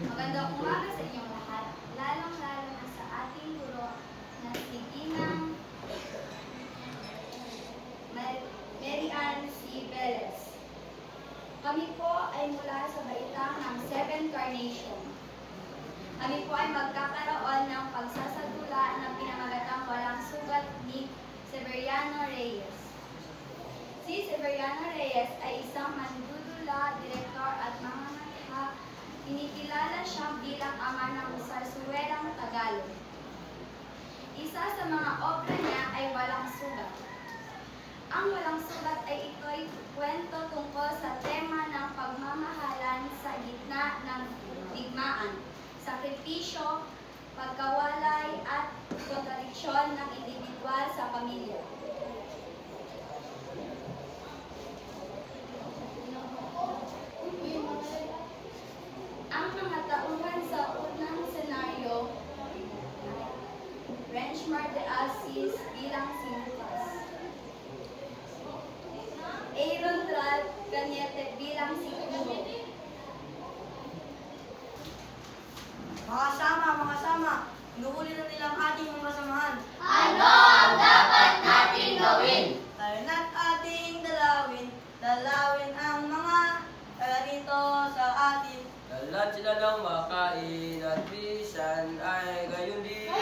Magandang umaga sa inyong lahat, lalong-lalo na sa ating guro na si Ginang Mary Ann C. Velez. Kami po ay mula sa baitang ng Seven Carnation. Kami po ay magkakaroon ng pagsasadula ng pinamagatang walang sugat ni Severiano Reyes. Si Severiano Reyes ay isang mandudula, direktor at mangangatha. Kinikilala siya bilang ama ng sarsuelang Tagalog. Isa sa mga obra niya ay Walang Sugat. Ang Walang Sugat ay ito'y kwento tungkol sa tema ng pagmamahalan sa gitna ng digmaan, sakripisyo, pagkawalay at kontradiksyon ng individual sa pamilya. Ang mga tauhan sa unang senaryo, Renchmar de Assis bilang si Lucas, Aaron Tral Cañete bilang si Uno. Mga kasama, inuuli na nilang ating mga samahan. Ano ang dapat nating gawin? Tayo na't ating dalawin ang mga taga rito sa atin. Lahat sila ng makain at bisan ay gayon din.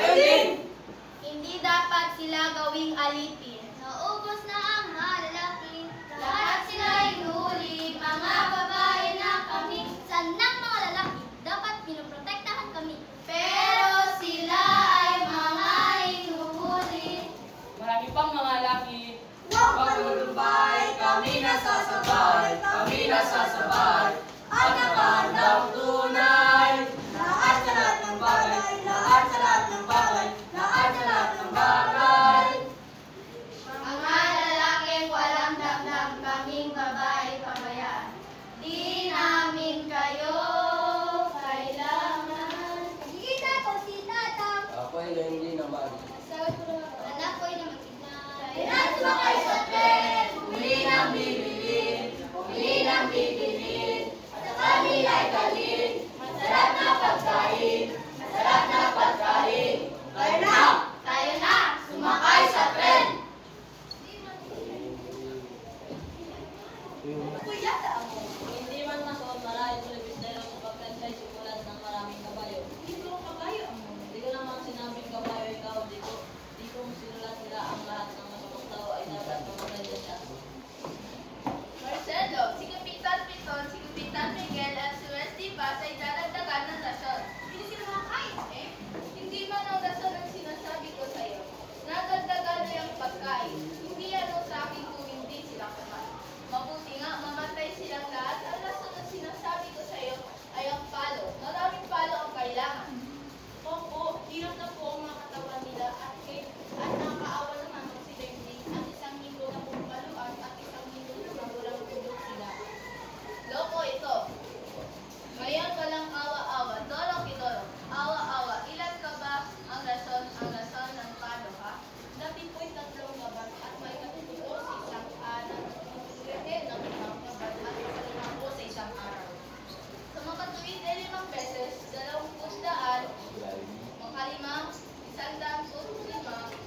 Hindi dapat sila gawing alipin. Naubos na ang malalaki. Lahat sila inuuli, mga babae na kami. Sanang mga lalaki, dapat pinoprotektahan kami. Pero sila ay mga inuuli. Marami pang mga laki. Huwag manunumbay, kami nasasabay, at nakahandang tunay. Lahat sa lahat ng bagay, lahat sa lahat ng bagay, lahat sa lahat ng bagay. Mga lalaking walang damdam, kaming babae pabayaan. Di namin kayo kailangan. Kita ko si Tatang. Ako'y gayon din naman. Anak ko'y na magsignal. Pinat sumakay sa tren, bumili ng bibilin, at sa kanila'y dalhin. Masarap na pagkain, Tayo na! sumakay sa tren. Hindi man masuot marahil sa libis dahil sa pagkansay simulan ng maraming kabayo. Hindi ko kabayo ang mga. Hindi ko naman sinabing kabayo ikaw dito. Di ko sinulat nila ang lahat ng masukong tao ay dapat mamatay na siya. Marcelo, si Kapitan Piton, si Kapitan Miguel at si Wesley Paz ay dadagdagan ng rason. Hindi sila makakain, eh? Hindi man ang rason ang sinasabi ko sa iyo. Nadagdagan na yung pagkain. Hindi ano sa akin kung hindi sila kumain. Mabuti nga, mamatay silang lahat. Ang rason ang sinasabi ko sa iyo ay ang palo. Maraming palo ang kailangan. Opo, hirap na po ang mga katawan nila at nakakaawa naman kung sila hindi at isang linggo na pumpaluan at isang linggo na magulang tulog sila. Loko ito. Ngayon walang awa-awa. Dorong idorong. Awa-awa. Ilan ka ba ang rason ng palo, ha? Dati po'y 3 gaban at may katutuo sa isang araw. Pwede ng 5 gaban at isa 5 sa isang araw. Sa makatuwid ay 5 beses, 20 daan, makalimang, 105, 605,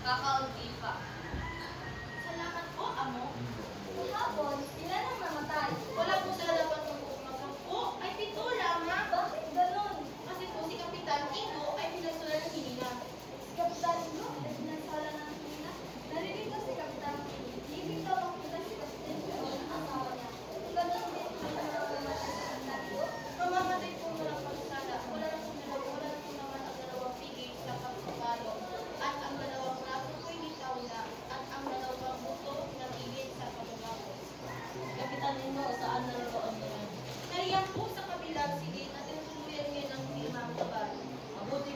kakaunti pa. Salamat po, amo. Kahapon, ilan ang namatay? Wala po sila dapat mag-10 po. Ay, 7 lamang. Bakit ganon? Kasi po si Kapitan Ingo ay pinagsulan ng hinina. Si Kapitan Ingo ay pinagsulan ng hinina? Narinig ko si Kapitan Ingo. Ibig daw ang kita si Kapitan Ingo ang asawa niya. Ganon din ang namamatay sa Kapitan Ingo. Mamamatay po na lang pagsala. Wala na po naman ang 2 pigil sa pagpapalo. At ang 2 plato po'y bitaw na. At ang 2 buto nagigit sa pagbabago. Kapitan Ingo, saan naroon ngayon? Nariyan po sa kabilang sige na tinutuluyan ngayon ng 5 babae. Mabuti,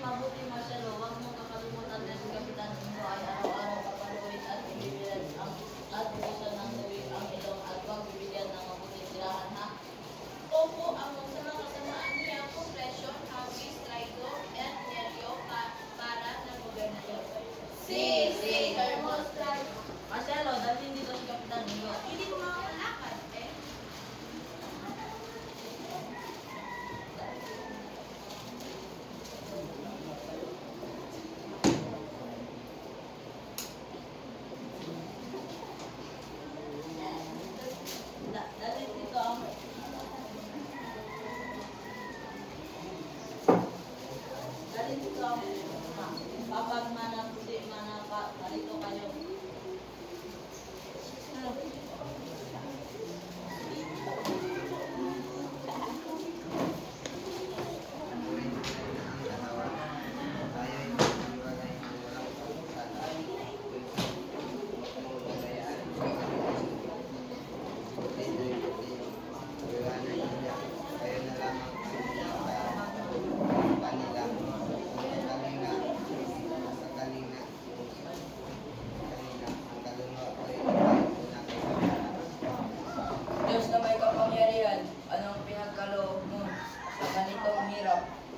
Marcelo. Huwag mong kakalimutan na si Kapitan Ingo ay araw-araw papaluin at bibilihan at bukusan ng tuwing ang ilong at huwag bibilihan ng mabuting tirahan, ha? Opo, ang sa mga kasamaan niya, compression, hagis, traido, at neryo para ng gobernador. Si, Hermos, Marcelo, dalhin dito si Kapitan Ingo. Hindi ko makakalakad, eh.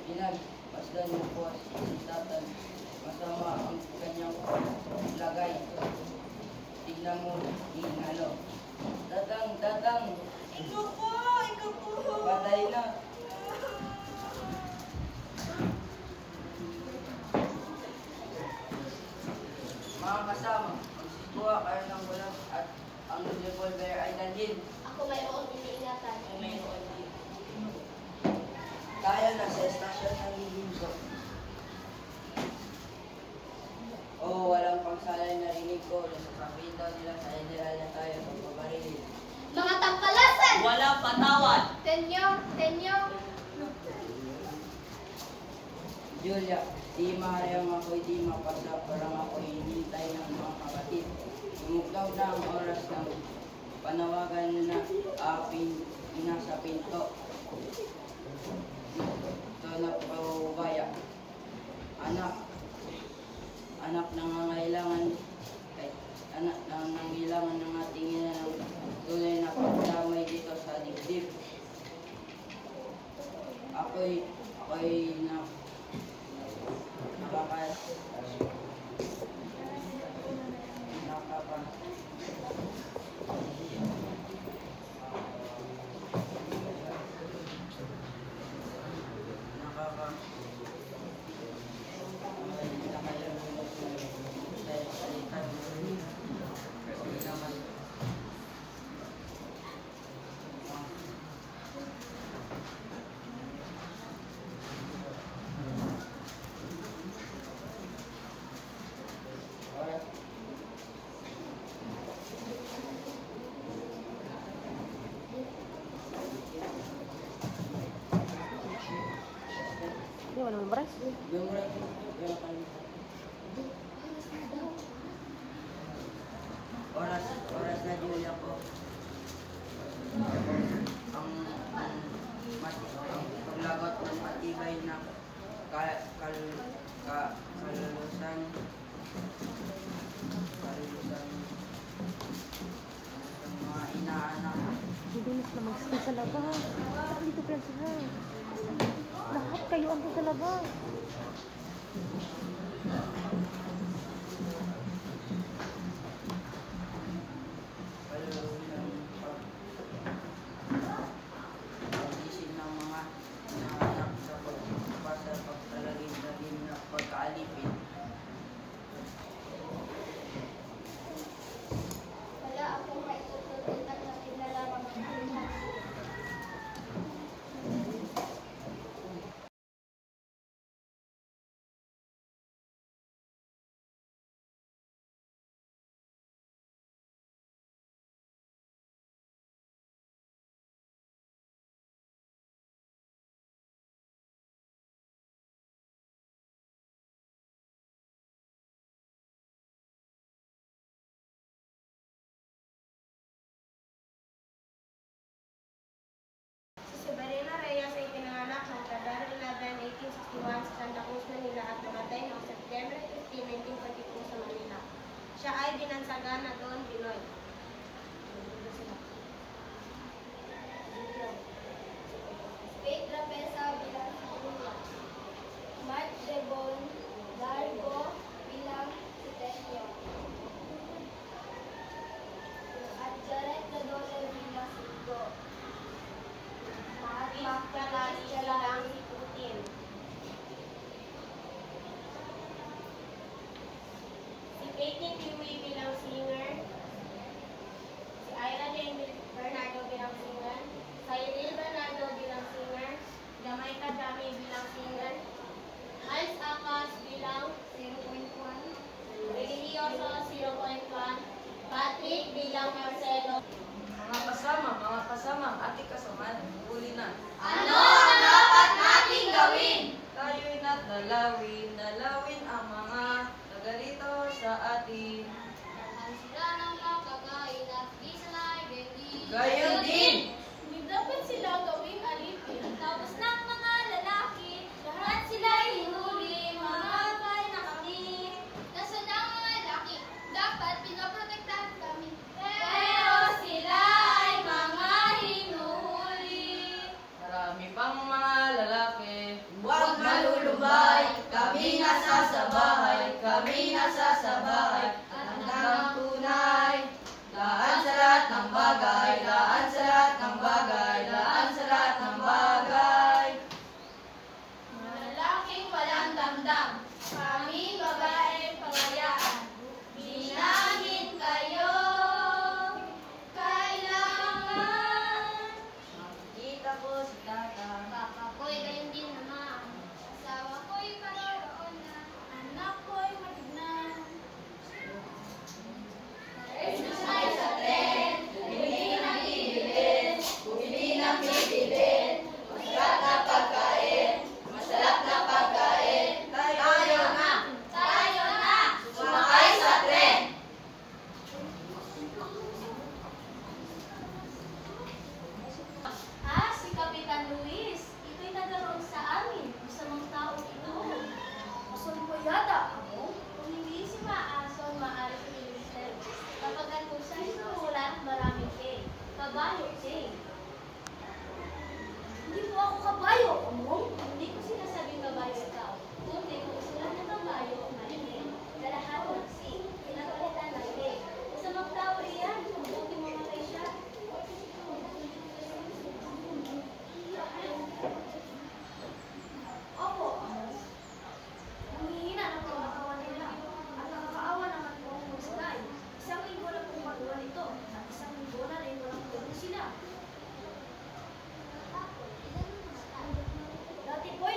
Pinagpasdan mo po si Tatan. Masama ang kanyang lagay. Tignan mo, inalo. Tatang, Ikaw po! patay na. Mga kasama, magsikuha kayo ng bulang at ang revolver ay dalhin. Ako mayroon iniingatan. Mayroon din. Tayo na sa estasyon ng Lilimso. Walang pagsalay na rinig ko. Nasasabihin daw nila sa general na tayo magbabaril. Mga tampalasan! Walang patawad! Tenyo! Julia, di maaaring ako'y di mapasa parang ako'y hinintay ng mga kapatid. Sumuglaw na ang oras ng panawagan na nasa pinto. Ito na paubaya. Anak nangangailangan ng ating ina ng tunay na pagdamay dito sa dibdib. Ako'y oras na Julia ko. Ang paglagot ng matibay na kalulusan ng mga inaanak. Bibilis na mag-stay sa labas. Dito pala sila. Lahat kayo ando sa labas. Pagising ng mga inaanak sa pagtalagin na pagkaalipin. Wala akong maitututunan na pinalawang ng buhay. Si Sabrina Reyes ay pinanganak noong February 11, 1861 sa Santa Cruz, Manila at namatay noong September 15, 1942 sa Manila. Siya ay binansagan na Don Binoy. Faith Rapesa bilang Julia. Mark Debon Dargo bilang Tenyo. At Jared Dadole bilang Sigo. Mahatma Kalani bilang si Putin. Si Katie Dewey bilang singer. Si Ira Jane Bernardo bilang singer. Cyril Bernardo bilang singer. Jamaica Dami bilang singer. Miles Akas bilang 0.1. Religioso 0.1. Patrick bilang Marcelo. Mga kasama, ating kasamaan, huli na. Ano ang dapat nating gawin? Tayo'y dalawin ang mga taga rito sa atin. Ang sila ng makakain at di sila ibigin. Gayon din! Hindi dapat sila gawing alipin. Tapos ng mga lalaki, lahat sila hinuli, mahapay na kami. Nasa ng mga lalaki, dapat pinoprotektahan kami. Pero sila ay mga hinuhuli. Marami pa Jay. Hindi po ako kabayo, Among. Hindi ko sinasabing kabayo ikaw. Kundi kung sila na kabayo, malimit. Lalahat ng si, pinagalitan ng Jay. Sa magtao riyan, mabuti mga kay siya. Opo, Among. Nanghihina ng pagkakawa nila. At nakakaawa naman po ang magsilay. Isang linggo na pong magawa nito. At isang linggo na rin walang tulong sila. Dati po'y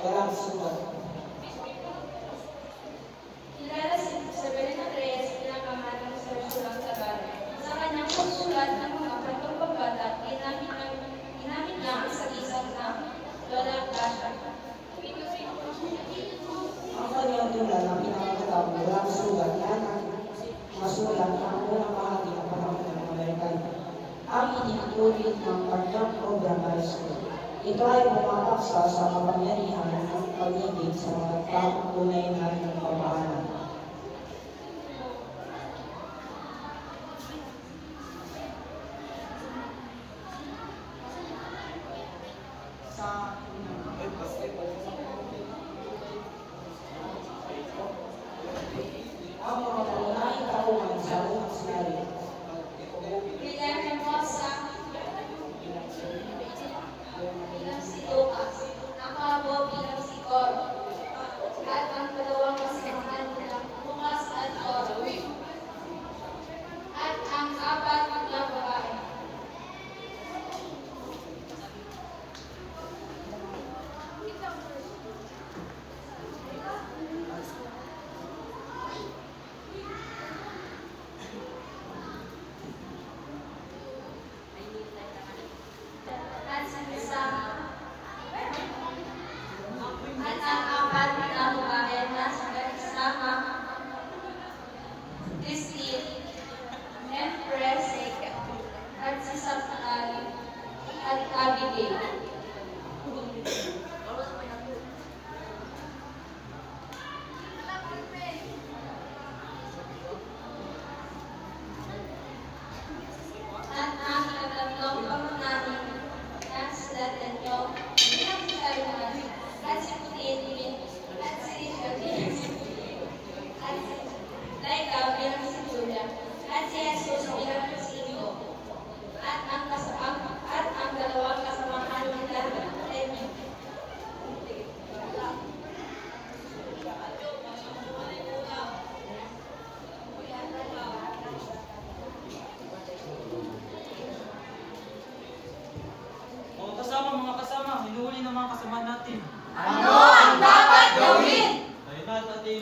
walang sugat. Kilala si Severino Reyes bilang kamanang sa Sulang Tagalog. Sa kanyang pagsulat ng mga kwentong pagbalat, ginamit niya ang sagisag ng Lola Gracia. Ang kanyang tula ng pinakatatawag walang sugat yan ang masulat ng unang bahagi ng panahon ng Amerikan. Ang itinutulit ng kanyang program high school. Ito ay pumapaksa sa kapangyarihan ng pag-ibig sa mga taong tunay na nagpapaalam. Ang mga pangunahing kaungan sa unang senaryo. Guillermo Mosa bilang si Lucas, ang Pablo bilang si Coro, at ang dalawang kasamahan bilang Lucas at Coro, at ang apat na babae. At si Sam, at ang apat na babae na sama Christine, Empress, at si Safari, at Abigail. At ang ikatatlong pangunahin na silatan nyo bilang si Carmen, at si Putin, at si Richard, at si Laika bilang si Julia, at si Jesus bilang si Igo, at ang dalawang kasamahan nila, Remy. Mga kasama, hinuhuli ng mga kasama natin. Ano ang dapat gawin? Kailan natin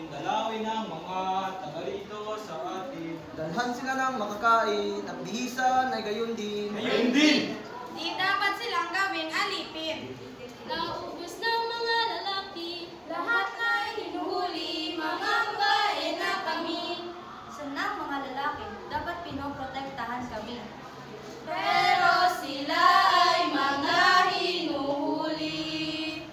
dalawin ang mga taga rito sa atin. Dalhan sila ng makakain at bihisan ay gayon din. Ngayon din! Di dapat silang gawing alipin. Naubos ng mga lalaki, lahat na hinuhuli, mga babae na kami. Sanang mga lalaki, dapat pinoprotektahan kami. Pero sila ay mga hinuhuli.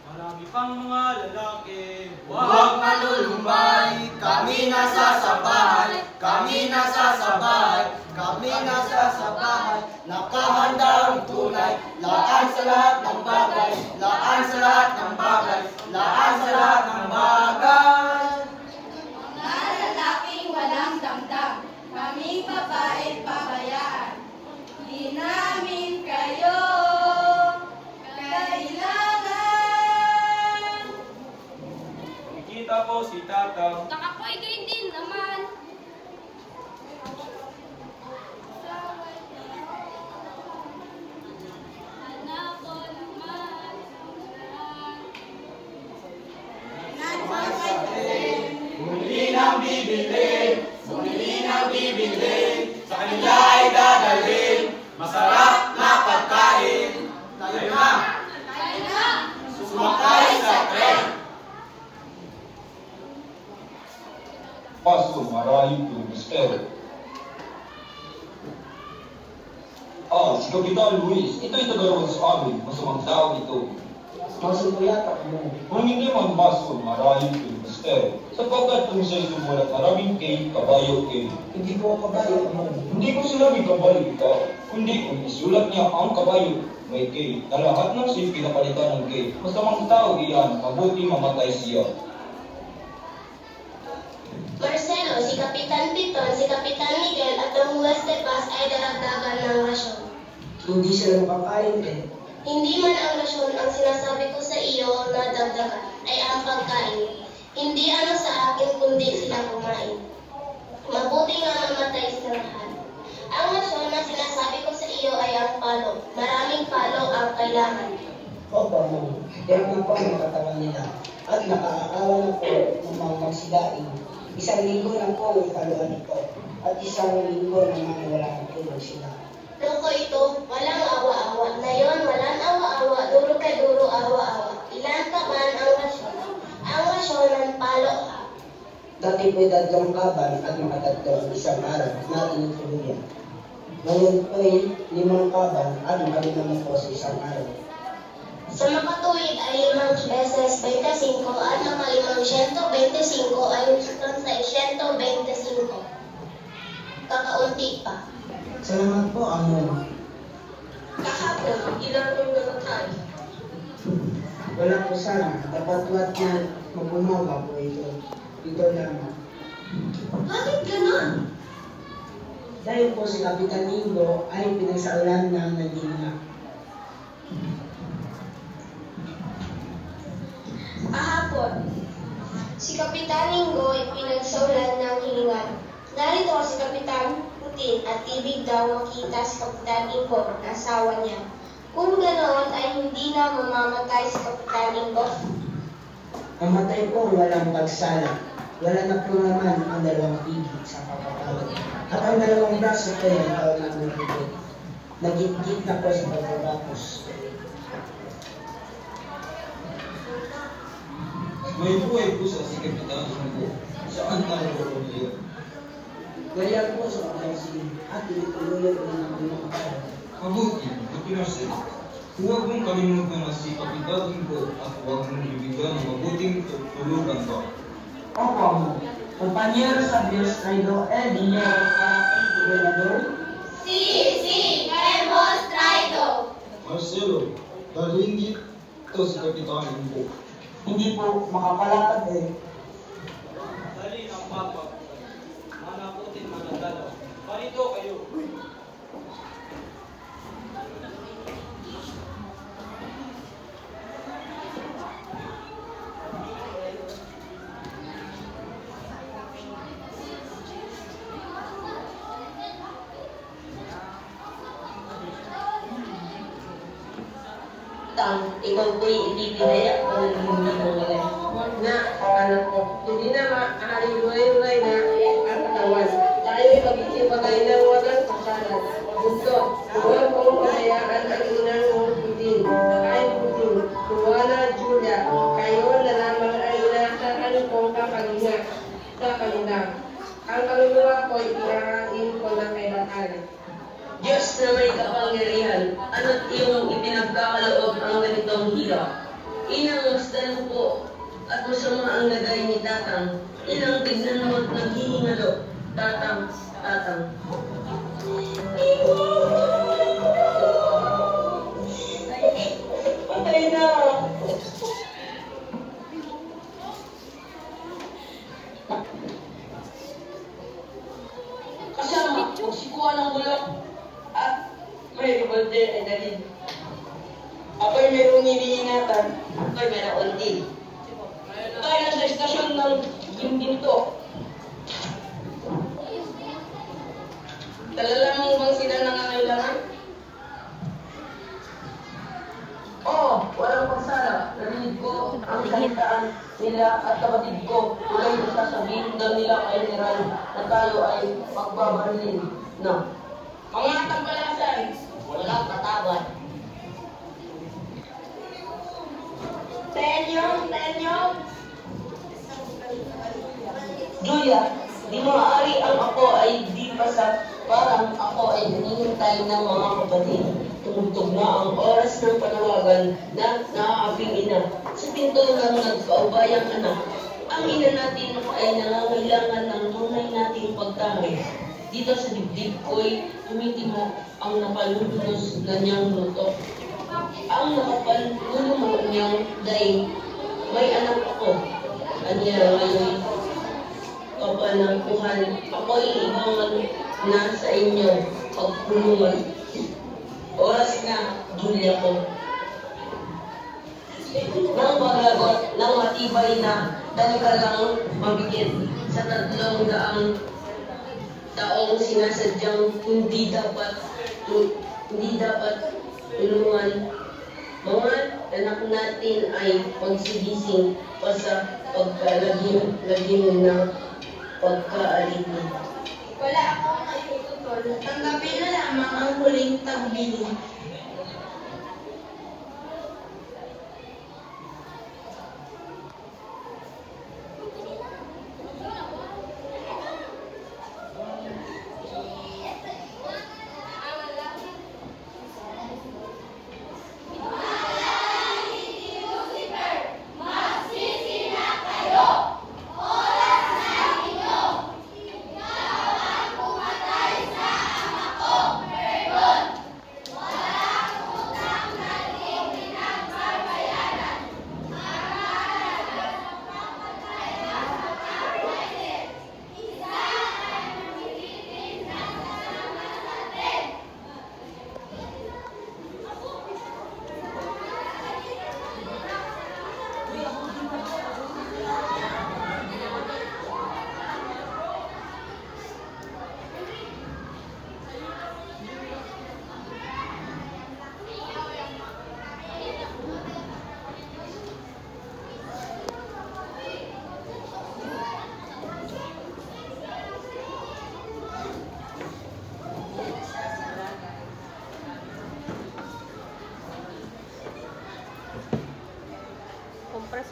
Marami pang mga lalaki. Huwag malulumbay, kami nasa sabahay, kami nasa sabahay, kami nasa sabahay. Nakahandang tunay, laan sa lahat ng bagay, laan sa lahat ng bagay, laan sa lahat ng bagay. Mga lalaking walang damdam, kaming babae pabayaan. Di namin kayo kailangan. Nakikita ko si Tatang. Nakapoy kayo din naman. Anak ko naman. Muli nang bibilin, muli nang bibilin, sa kanila ay dadalhin, masarap na pagkain. Tayo na, Tayo na. sumakay sa tren. Paso marahil po mister. Si Kapitan Luis, ito'y tagaroon sa amin, masamang tao ito. Masunuyatak mo. Kung hindi man paso marahil po mister, sapagkat kung siya'y sumulat maraming kay kabayo kay. Hindi ko kabayo mo. Hindi ko sinabi kabayo ka, kundi kung isulat niya ang kabayo, may kay, na lahat ng siya'y pinapalitan ng kay. Masamang tao iyan, mabuti mamatay siya. Marcelo, si Kapitan Piton, si Kapitan Miguel at ang Juez de Paz ay daragdagan ng rasyon. Hindi sila makakain eh. Hindi man ang rasyon ang sinasabi ko sa iyo na dagdagan ay ang pagkain. Hindi ano sa akin kundi sila kumain. Mabuti nga mamatay sa lahat. Ang rasyon na sinasabi ko sa iyo ay ang palo. Maraming palo ang kailangan. Opo, ma'am. Kaya nga po ang katawan nila. At nakakaawa na po ng mga magsidaing. 1 linggo na po ang ikaluan ito. At 1 linggo naman wala ang tulog sila. Loko ito, walang awa-awa. Ngayon, walang awa-awa. Duro ka duro, awa-awa. Ilan pa man ang rasyon? Ang rasyon ng palo. Dati po'y 3 kaban at makatatlong isang araw na tinutuluyan. Ngayon po'y 5 kaban at malimang po sa isang araw. Sa makatuwid ay 5 beses 25 at makalimang 125 ay usutang sa 125. Kakaunti pa. Salamat po, Amon. Kahapon, ilang yung namatay? Wala po sana. Dapat wat na magumaga po ito. Ito lamang. Bakit ganon? Dahil po si Kapitan Ingo ay pinagsaulan ng naghinga. Kahapon, si Kapitan Ingo ay pinagsaulan ng hininga. Narito si Kapitan Putin at ibig daw makita si Kapitan Ingo ang asawa niya. Kung ganoon ay hindi na mamamatay si Kapitan Ingo. Mamatay po walang pagsala. Wala na po naman ang 2 pigit sa kapatawad. At ang 2 braso po ay tawag ng nagigit. Nagigit na po sa pagkatapos. May buhay po sa si Kapitan Ingo. Saan naroon niya? Gaya po sa pagkasin at tinutuluyan ko ng pinakatawad. Mabuti, Kapinasin. Huwag mong kalimutan na si Kapitan Ingo at huwag mong bibigyan ng mabuting tulugan ko. Opo, Amo. Kompanyero sa Diyos, Traido, el dinero para kay Gobernador. Sí, queremos traído. Marcelo, dalhin dito si Kapitan Ingo. Hindi po makapalakad eh. Dali ang papa. Manaputin managalo. Parito kayo. Ikaw po'y ibibigay ako ng hindi mo ngayon. Na, anak ko, hindi na maaaring luway-luway na ang katawan. Tayo'y mag-isipagay ng walang kasalan. Gusto, huwag mong pabayaan ang inang mong Putin. Ay Putin, Juana Julia, kayo na lamang ay nasa kanilang kakalinga sa kanila. Ang kaluluwa ko'y iarain ko na kailangan. Diyos na may kapangyarihan, ano't iyong ipinagkakaloob ang ganitong hirap? Inang masdan po at masama ang lagay ni Tatang. Inang tignan mo at naghihingalo. Tatang. Patay na! Kasama, magsikuha ng bulok. At may revolver ay dalhin. Ako'y mayroong iniingatan, ako'y mayroon din. Tayo na sa estasyon ng Gimbinto. Talala mo bang sila nangangailangan? Oo, walang pagsala. Narinig ko ang salitaan nila at kapatid ko. Tulay na sasabihin daw nila kay General na tayo ay magbabarilin na. Mga tampalasan, walang patawad. Tenyo! Julia, di maaari ang ako ay di pasat. Parang ako ay nanihintay ng mga kapatid. Tumugtog na ang oras ng panawagan na naaaping ina. Sa pinto ng nagkaubayang anak, ang ina natin ay nangangailangan ng tunay nating pagtangay. Dito sa dibdib ko'y tumitimo ang napalulunos na niyang luto. Ang nakapalulunos niyang daing, may anak ako. Anya ngayon, kapanangkuhan, ako'y ibangan na sa inyo pagpulungan. Oras na, Julia ko. Nang magagot, nang matibay na, lang mabigit sa 300 taong sinasadyang hindi dapat tulungan. Mga anak natin ay pagsigising pa sa pagkalagim ng pagkaalipin. Wala akong naitutol. Tanggapin na lamang ang huling tagbili.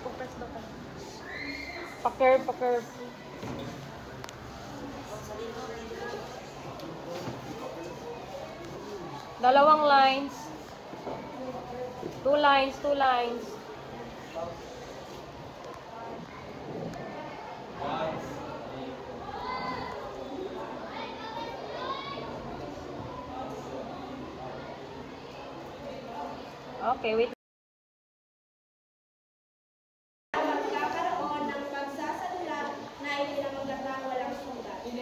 Compress daw ka. Pakirve. Dalawang lines. 2 lines. Okay, wait. Magkakaroon ng pagsasadula na ipinamagatang walang sugat. Si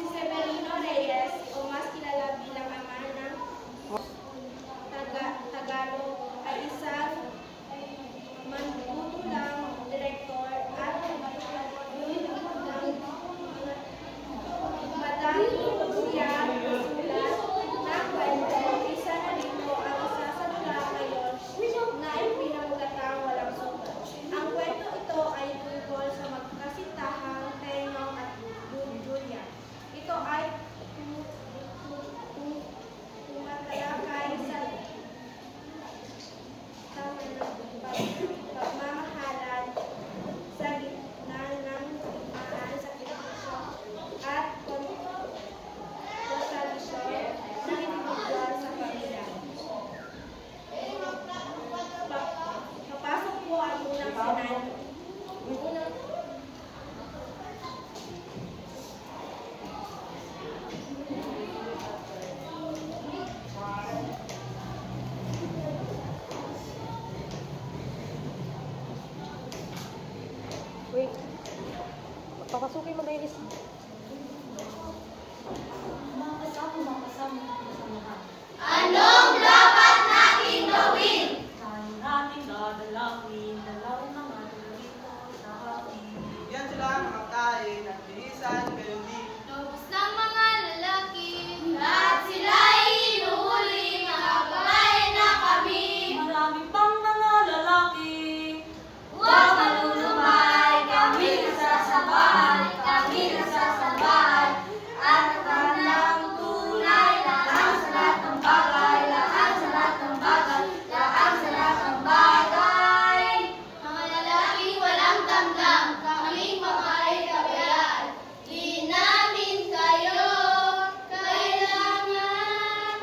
Severino Reyes, o mas kilala bilang ama ng Tagalog, ay isang mantutulang direktor at madahil siya sulat ng kwento. Isa na rito ang isasadula ngayon na ipinamagatang walang sugat. Ang kwento ito ay tungkol sa magkasintahang Tenong at Julia. Ito ay tumatalakay sa pagmamahalan sa gitna ng maaari sa kritisyon at kontradisyon ng individual sa pamilya. Papasok po ang unang senaryo. Wait. Papasukin mo na yung isa. Anong dapat natin gawin? Yan sila mga kain at binisan gayon din. Lobos ng mga lalaki. Lahat sila ay inuhuli, mga babae na kami. Marami pang mga lalaki. Huwag malulumay, kami nasasabahan, at ng tunay, lahat sa lahat ng bagay, lahat sa lahat ng bagay, lahat sa lahat ng bagay. Mga lalaki walang damdam, kaming babae kabayaan. Di namin kayo kailangan.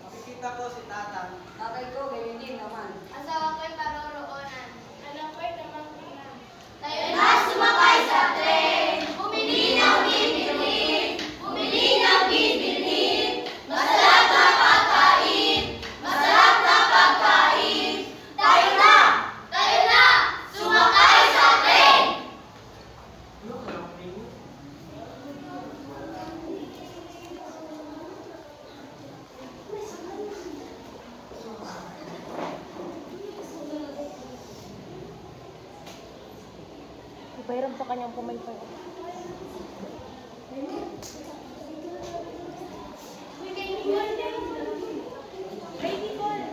Makikita ko si Tatang. Tatay ko, ganyan din naman. Asawa ko'y paroroonan. Anak ko'y namangkinan. Tayo Na sumakay sa tren, bumili ng bibilhin, masarap na pagkain, tayo na, sumakay sa tren. Ipahiram sa kanyang pumaypay. Ready, Paul?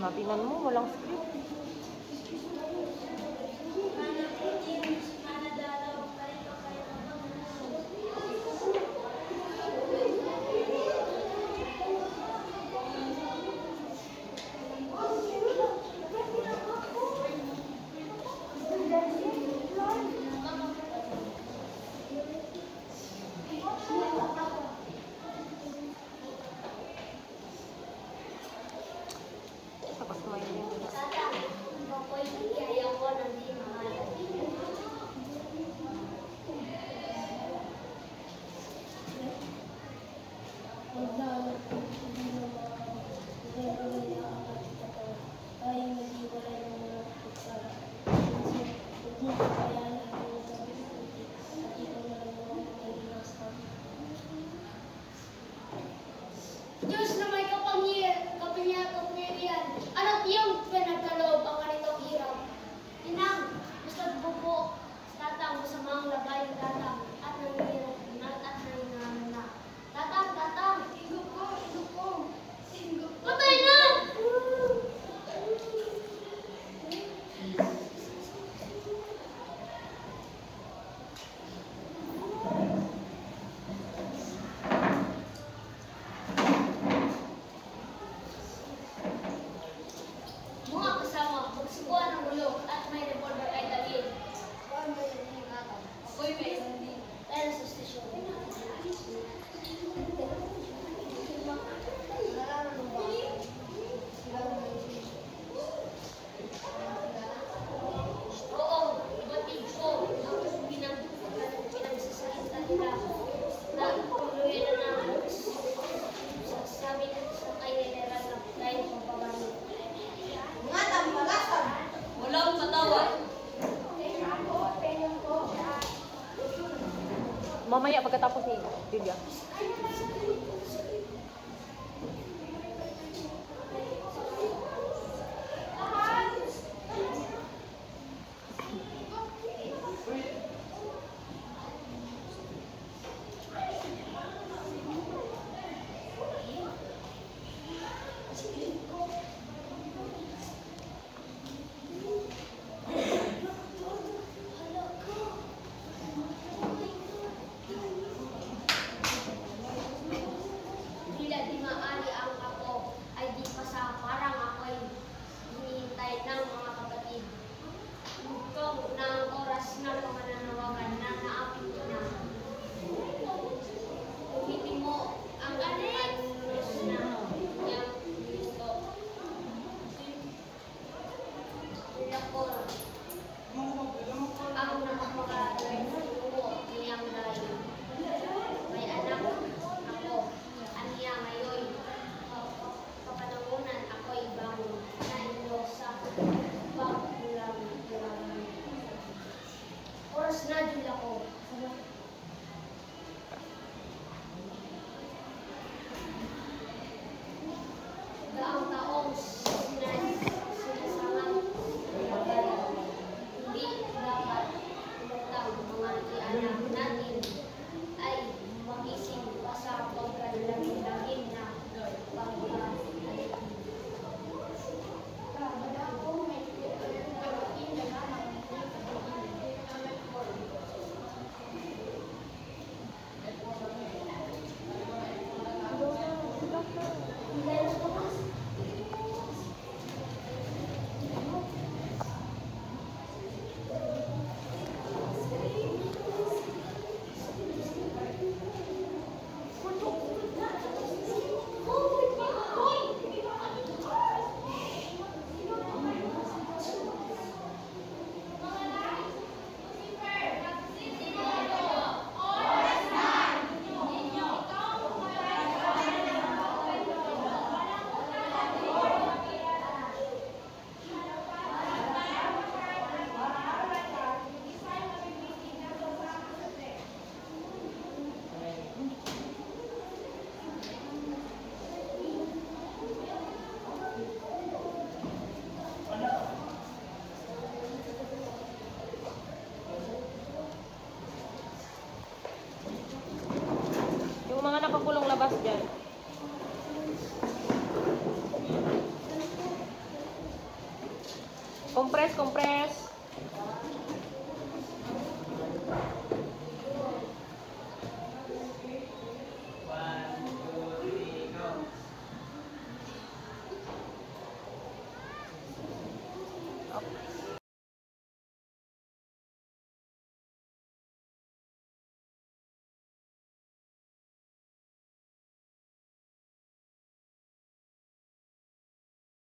Tingnan mo, walang script. Diyos na may kapangyarihan, ano't iyong pinagkaloob ang ganitong hirap? Inang, gusto bubo, tatang, masamang labay ng tatang, at nanghihirap at nangingaman na. Tatang, tinggo ko. Patay na! Mga kasama, magsubuan ng ulog at may revolver ay dalhin. Ako'y may hindi. Tayo sa stasyon. Oo, ibatid ko ang pinagsasalita nila na tuluyan na namin sabi sa kay General na dahil pagpabalo. Mga tambalasan. Walang katawan. Mamaya pagkatapos ni Julia. compress.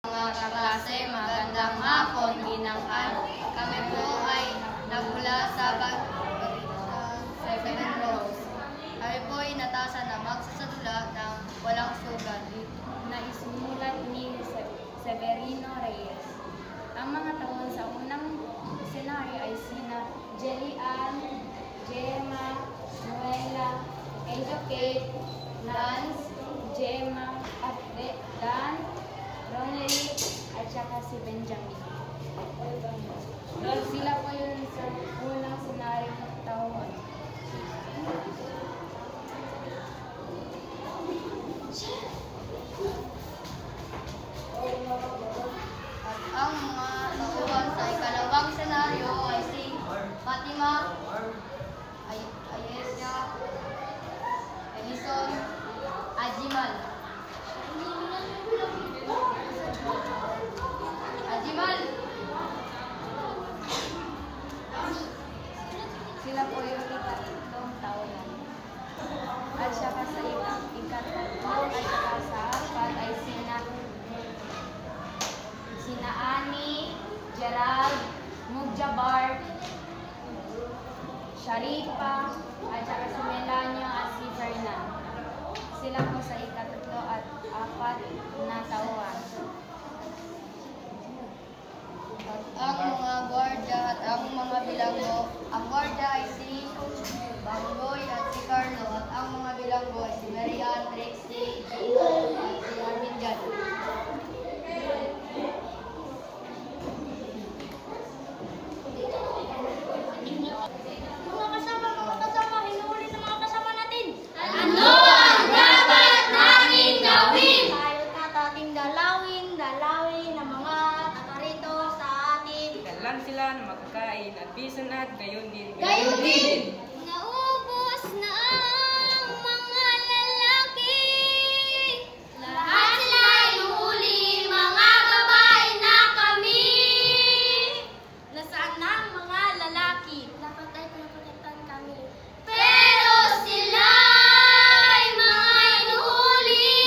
Mga kaklase, magandang hapon, ginangkan. Kami po ay nagmula sa Seven Rows. Kami po ay natasan na magsasadula ng walang sugat na isinulat ni Severino Reyes. Ang mga taon sa unang senaryo ay sina Jelly Ann, Gemma, Noela, Angel Kate, Lance, Gemma, at Dan, Ronelli, at saka si Benjamin. Sila po yun sa unang senaryo ng taon. At ang mga tauhan sa ikalawang senaryo ay si Fatima, Ayesha, Elison, Ajimal. Sila po yung ikatlong taonan. At saka sa ikatatlo at saka sa apat ay sina Annie, Gerald, Mugjabar, Sharifa, at saka si Melania at si Fernan. Sila po sa ikatatlo at apat na taon. At ang mga gwardiya at ang mga bilanggo, ang gwardiya ay si Bangboy at si Carlo, at ang mga bilanggo ay si Marian, Trixie, Gina, at si Armin Jan. Mga kasama, hinuhuli sa mga kasama natin. Ano ang dapat namin gawin? Tayo ating dalawin ang mga taga-rito sa atin. Dalan sila na magkakain at bisan at gayon din. Naubos na ang mga lalaki. Lahat sila inuhuli, mga babae na kami. Nasaan na ang mga lalaki? Dapat ay pinaprotektahan kami. Pero sila ay mga inuhuli.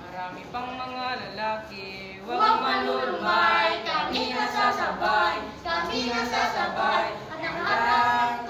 Marami pang mga lalaki. Huwag manurmay, kami nasasabay, kami nasasabay. At ang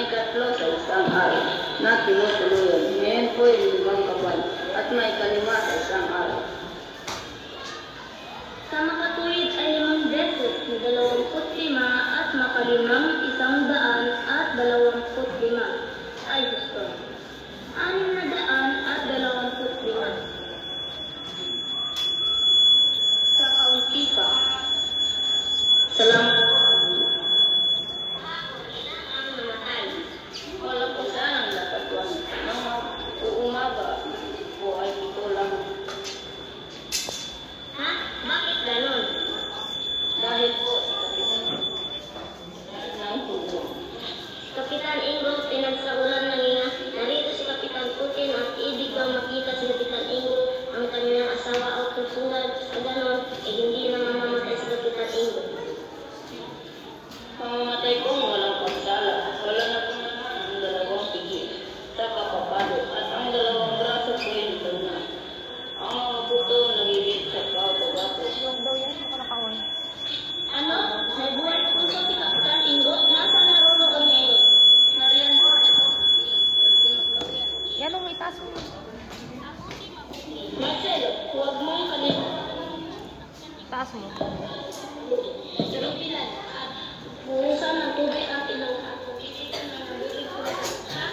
ikatlo sa isang araw na tinutuluyan. Ngayon po ay 5 kaban at may 5 sa isang araw. Sa makatuwid ay 5 beses na 25 at makalimang 125 ay gusto. 625. Sa kaunti pa. Salamat po. Ang namatay. Wala po saan ang natatuan. Mga uumaga po ay ito lang. Ha? Bakit ganon? Dahil po si Kapitan ng tubo. Kapitan Ingo, pinagsaulan ng ina. Narito si Kapitan Putin at ibig bang makita si Kapitan Ingo ang kanyang asawa o susunod sa ganon ay hindi naman mamatay si Kapitan Ingo. Mamamatay kong walang pagsala. Wala na po naman ang 2 pigi sa kapapalo at ang 2 braso po ay lutong na. Ang mga buto nagigit sa pagbabato. Ano? May buhay puso si Kapitan Ingo? Nasa naroroon ngayon? Nariyan po ito. Yan ang itaas mo. Marcelo, huwag mong kalimutan. Itaas mo. Sirupilan at buhusan ng tubig ang ilong at pagkikitan ng nalulog ko. Ha?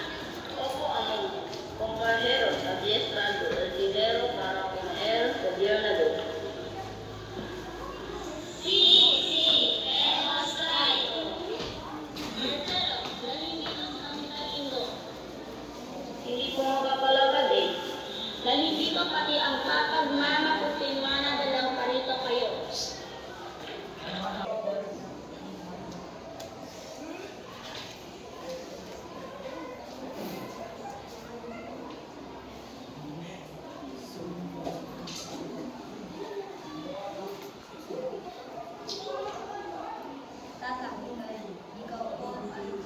Opo, among compañero sa Diestrado, el dinero para comer gobernador. Vemos tayo. Marcelo, naliligaw sa Kapitan Ingo. Hindi po makapalagad eh. Naliligaw pati ang kapagmamaputing manadalang parito kayo. Ikaw po ay kaya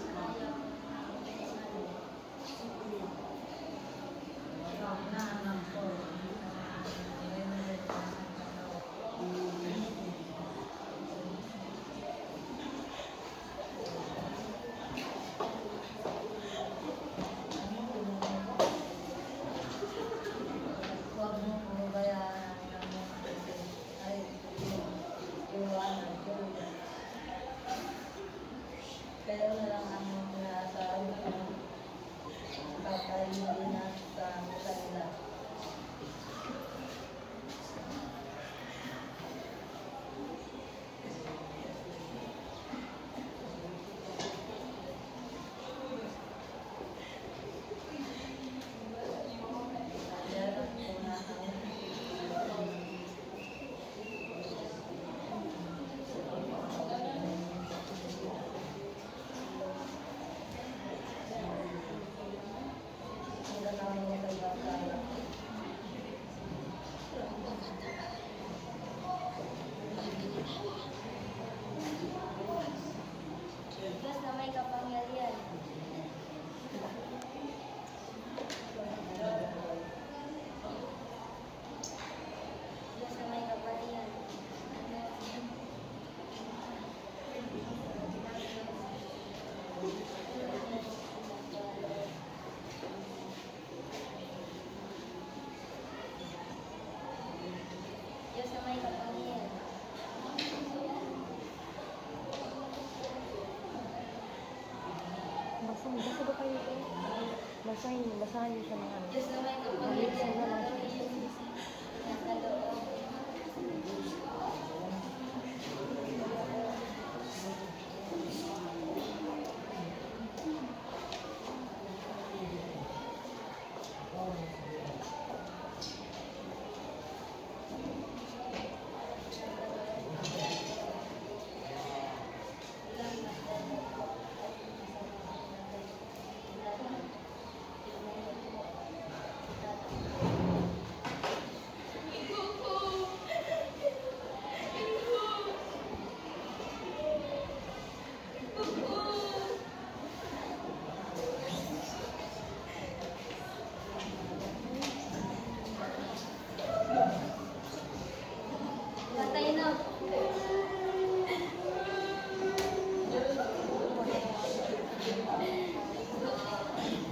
huwag mo po bayaran ng ay iwanan ko. Pero na lang ang nasa papayuin na sa kanila. Meron po na Diyos na may kapangyarihan. Diyos na may kapangyarihan. Diyos na may kapangyarihan. Basa ba kayo ito? Basahin niyo siya ng ano. Diyos na may kapangyarihan. Nasa loob.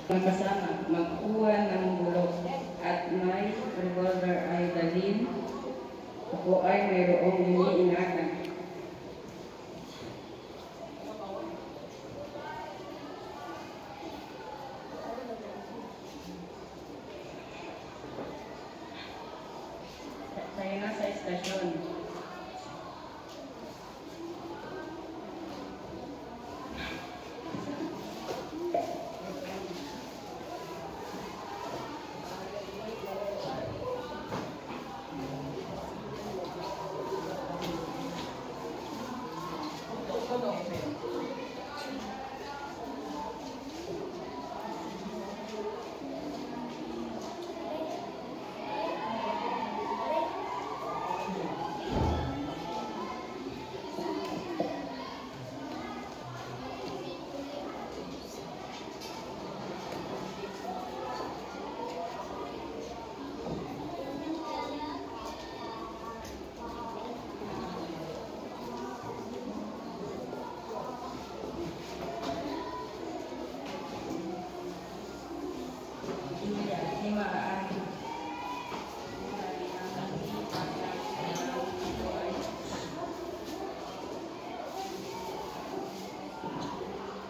Kasama, magkuha ng bulok at may revolver ay dalhin. Ako ay mayroong iniingatan. Tayo na sa estasyon.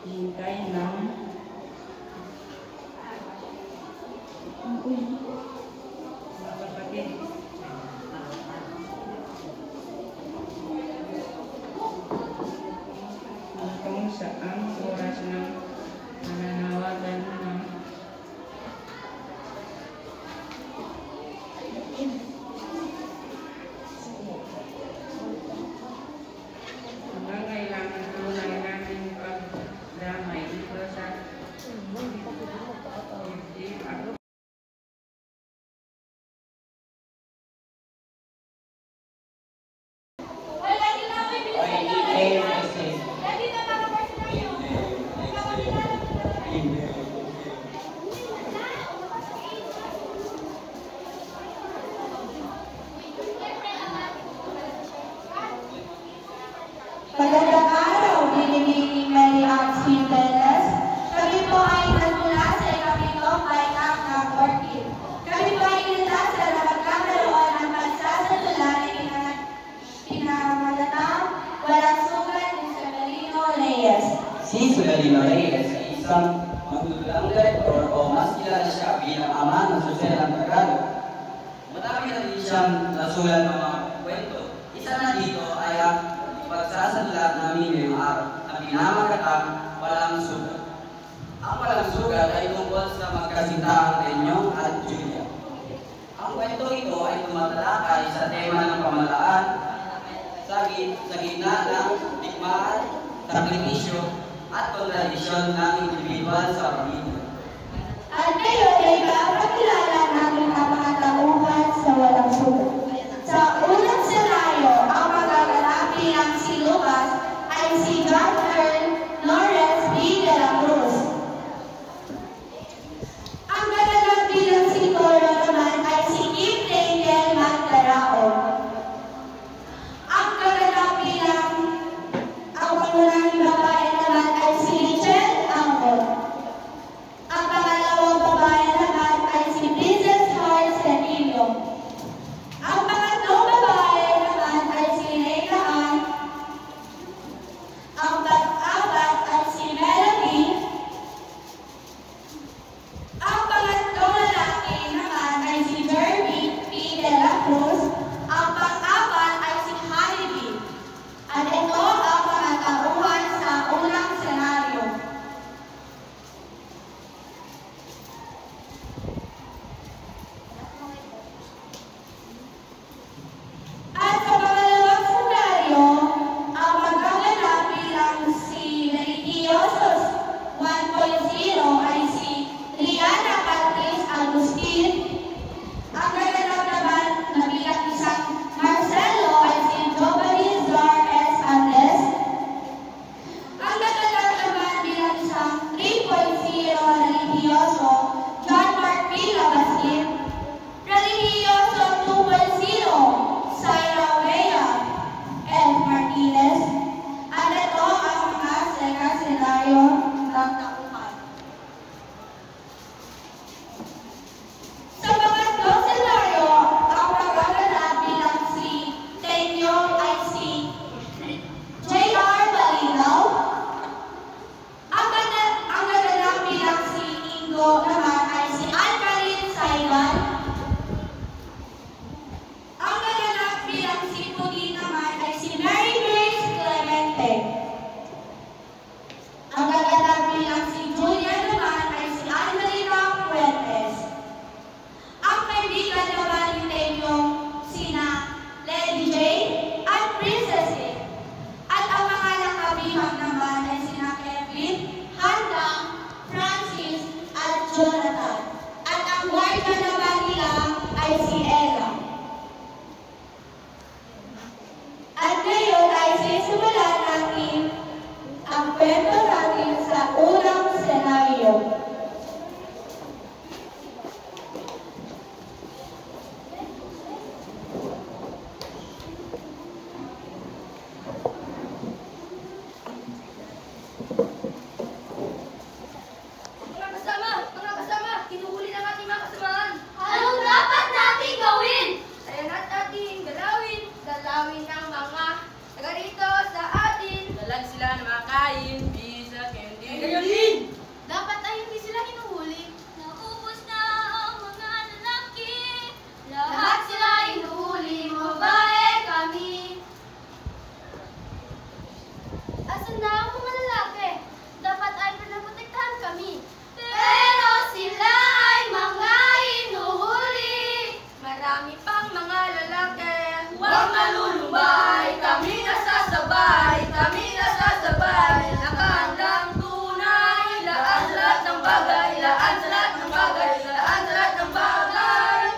Hintay ng mga kapatid. Kung saan oras ng mananawagan ng kailangan tunay natin pagdamay dito sa Magandang araw, Binibini Mary Ann C. Velez. Kami po ay nagmula sa ikapitong baykak ng Orchid. Kami po ay inilasa na magkakaroon ng pagsasantulan ng pinamalatang walang sugat ni Severino Reyes. Si Severino Reyes ay isang magdudulang direktor o mas kilala siya bilang ama ng sosyalang Tagalog. Marami na rin siyang nasulat ng mga kwento. Isa na dito ay ang pagsasanlat namin ngayong araw na pinamagatang walang sugat. Ang walang sugat ay tungkol sa magkasintaang Tenyong at Julia. Ang kwento ito ay tumatalakay sa tema ng pamahalaan sa gitna ng digmaan, sakripisyo at kontradisyon ng individual sa pamilya. At ngayon ay kapakilala namin ang mga tauhan sa walang sugat. Sa unang senaryo, ang magaganap bilang si Lucas ay si John Earl Lawrence B. de la Cruz. Ang gaganap bilang si Toro naman ay si Kim Daniel Magdarao. Ang gaganap bilang ang pangunahing babae naman ay si Richelle Angkol. guardian naman nila ay si Ella. At ngayon ay sisimulan natin ang kwento natin sa unang senaryo. Mga kasama, kinuhuli ng ating mga kasamahan. Anong dapat natin gawin? Ayan at ating dalawin ng mga taga rito sa atin. Dalag sila na makain, pizza, candy. Ngayon din! Dapat ay hindi sila hinuhuli. Naubos na ang mga lalaki. Lahat sila hinuhuli, mababae kami. Asan na ang mga lalaki? Dapat ay pinaprotektahan kami. Pero sila ay mga hinuhuli. Marami pang mga lalaki. Huwag malulumbay, kami nasasabay, nakahandang tunay. Laan sa lahat ng bagay, laan sa lahat ng bagay, laan sa lahat ng bagay.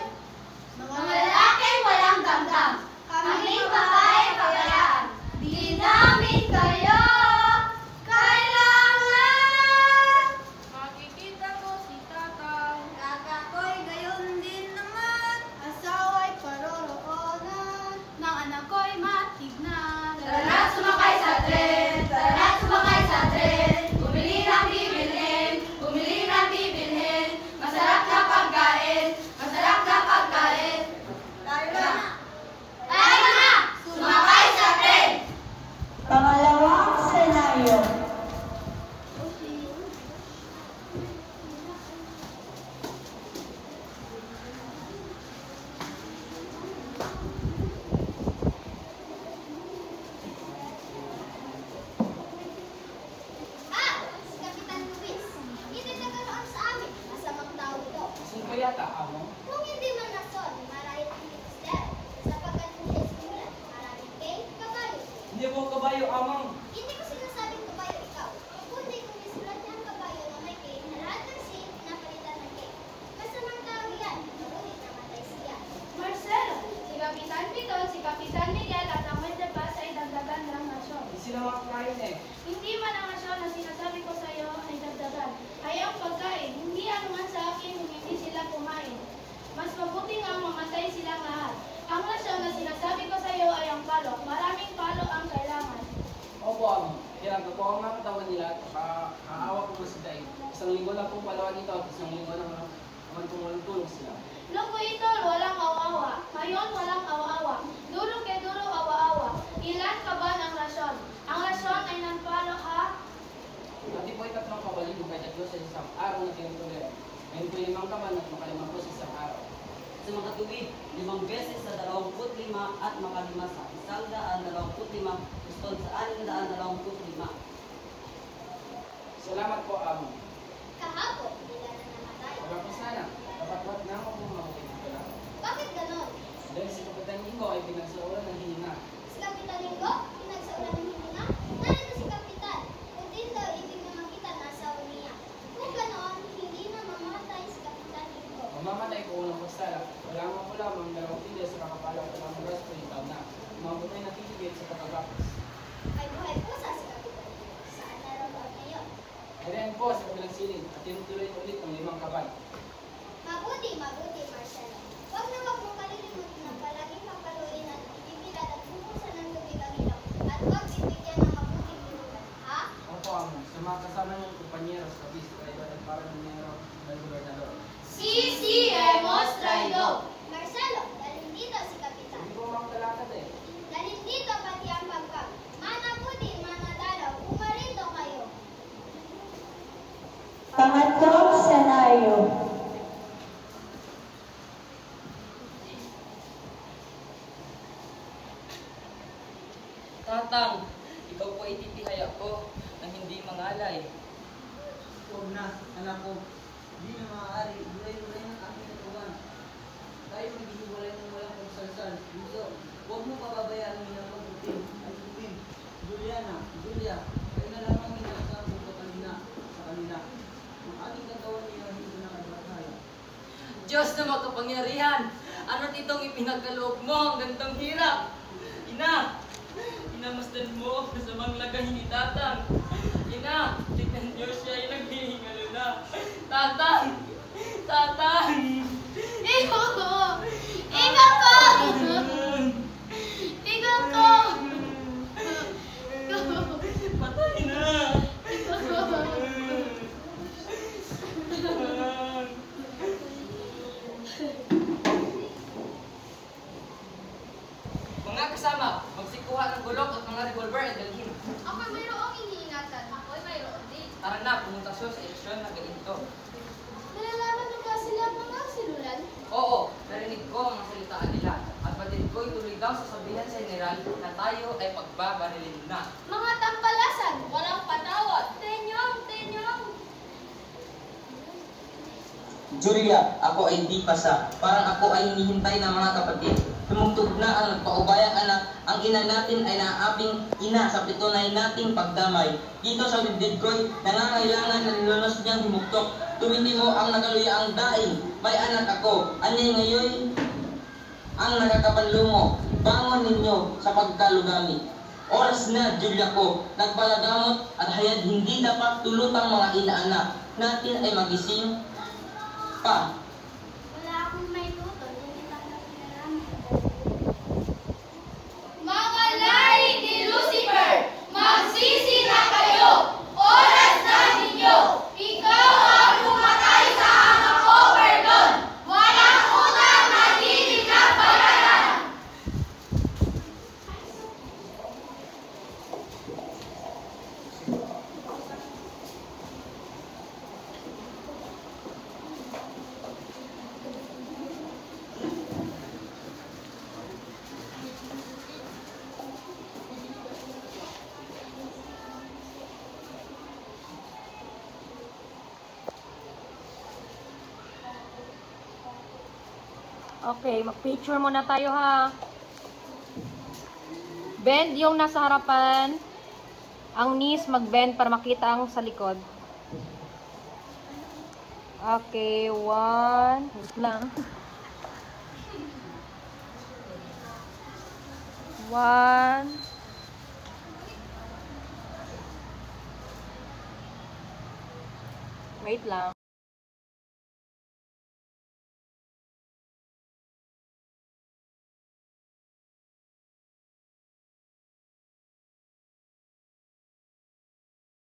Mga lalaki walang damdam. Kaming babae pabayaan. Di namin kayo kailangan. Makikita ko si tatang, kakakoy gayon din naman. Asawa'y paroroonan. Nang anak ko'y matignan. Tara na sumakay sa tren, tara na sumakay sa tren. Bumili ng bibilhin, bumili ng bibilhin. Masarap na pagkain, masarap na pagkain. Tayo na. Tayo na! Sumakay sa tren! Pangalawang senaryo. Ah! Si Kapitan Luis. Hindi nagkaroon sa amin. Masamang tao ito. Sino ba yata, amo? Kung hindi man nason, marahil ang minister. Sapagkat kung siya simulan, maraming kay kabayo. Hindi po kabayo, amang. Hindi ko sinasabing kabayo ikaw. Kundi kung isulat niya ang kabayo na may kay, na lahat ng sin, pinapalitan ng kay. Masamang tao yan. Mabulit namatay siya. Marcelo, si Kapitan Piton, si Kapitan Miguel at ang Wendepas ay dagdagan ng nasyon. Hindi sila makakain eh. Hindi man ang nasyon na sinasabi ko sa iyo ay dagdagan. Ay ang pagkain, hindi anuman sa akin kung hindi sila kumain. Mas mabuti nga mamatay silang lahat. Ang nasyon na sinasabi ko sa iyo ay ang palo. Maraming palo ang kailangan. Opo, amo. Kailangan ko ang mga katawan nila at kaawa ko sa daig. Isang linggo lang po palawan ito at isang linggo naman kung walang tulong sila. Loko ito, walang awa-awa. Ngayon, walang awa-awa. Duro kay duro, awa-awa. Ilan ka ba ng rasyon? Ang rasyon ay nanpalo ha? Dati po ay tatlong kabalin mo kaya tatlo sa isang araw na tinutuloy. Ngayon po 5 kaban at makalimang po sa isang araw. Sa mga tuwid, 5 beses sa 25 at makalima sa 125, guston sa 625. Salamat po, amo. Kahapon, bigla na namatay. Pagkapos sana, dapat na ako kung mabuti ko lang. Bakit ganon? Dahil si Kapitan Ingo ay pinagsaulan ng hininga. Si Kapitan Linggo, pinagsaulan ng hininga. Narito si Kapitan. Kung din daw ibig na makita na asawa niya. Kung ganon, hindi na mamatay si Kapitan Linggo. Mamamatay ko unang pagstala. Wala nga po lamang 2 tilis sa kakapalaw ko ng oras po yung taon na. Umabot ay nakitigit sa pagkagapos. Ay buhay pusa si Kapitan Linggo. Saan naroon ngayon? Ayan po sa kabilang silid at tinutuloy ulit ng 5 kaban. Mabuti, Marcelo. Huwag na huwag mong kalilimutan na palaging papaluin at ibibilad at bubusan ng tubig ang ilaw. At huwag bibigyan ng mabuting minulan, ha? Opo, amo. Sa mga kasama niyong kumpanyeros, kabis, traidor at parang minero ng gobernador. CCM Traidor. Marcelo, dalhin dito si Kapitan. Hindi po mga talakad eh. Dalhin dito pati ang pagkag. Mana puti, mana dalaw, umarito kayo. Pangatlong senaryo. Tatang, ikaw po ay titihaya ko ng hindi mangalay. Huwag na, anak ko. Hindi na maaari. Bulay-bulay ng aking katawan. Tayo maghihiwalay ng walang pagsalsal. Dito, huwag mo pababayaan ng ilang pagputin. Ay putin. Julia, kayo na lamang ginasabog sa kanina. Ang ating katawan niya hindi na nagbataya. Diyos na makapangyarihan, ano't itong ipinagkaloob mo ang gantong hirap? Ina, inamasdan mo sa mga lagahin ni Tatang. Ina, tignan niyo siya ay naghihingalo na. Tatang! Tatang! Ikaw ko! Ikaw ko! Ikaw ko! Patay na! Mga kasama, magsikuha ng gulok at mga revolver at dalhin. Ako'y mayroong iniingatan. Ako'y mayroon din. Tara na, pumunta siya sa eleksyon na ganito. Nalalaman mo ba sila mga silulan? Oo, narinig ko ang mga salitaan nila. At batid ko'y tuloy daw sasabihan sa general na tayo ay pagbabarilin na. Mga tampalasan, walang patawad. Tenyong, tenyong. Julia, ako ay di pasa. Parang ako ay hinihintay ng mga kapatid. Tumugtog na ang nagpaubayang anak. Ang ina natin ay naaping ina sa pitunay nating pagdamay. Dito sa bibig ko'y nangangailangan na nilunos niyang himuktok. Tumindi mo ang nagaluya ang daing. May anak ako. Anyay ngayon ang nakakapanlumo. Bangon ninyo sa pagkalugami. Oras na, Julia ko. Nagpalagamot at hayad hindi dapat tulutang mga inaanak. Natin ay magising pa. Wala akong may tutol, hindi tanggap na namin. Mga lahi ni Lucifer, magsisi na kayo. Oras na ninyo. Ikaw ang pumatay sa anak ko, Vernon. Walang utang na hindi na bayaran. Okay, mag-picture muna tayo ha. Bend yung nasa harapan. Ang knees mag-bend para makita ang sa likod. Okay, 1. Wait lang. 1. Wait lang.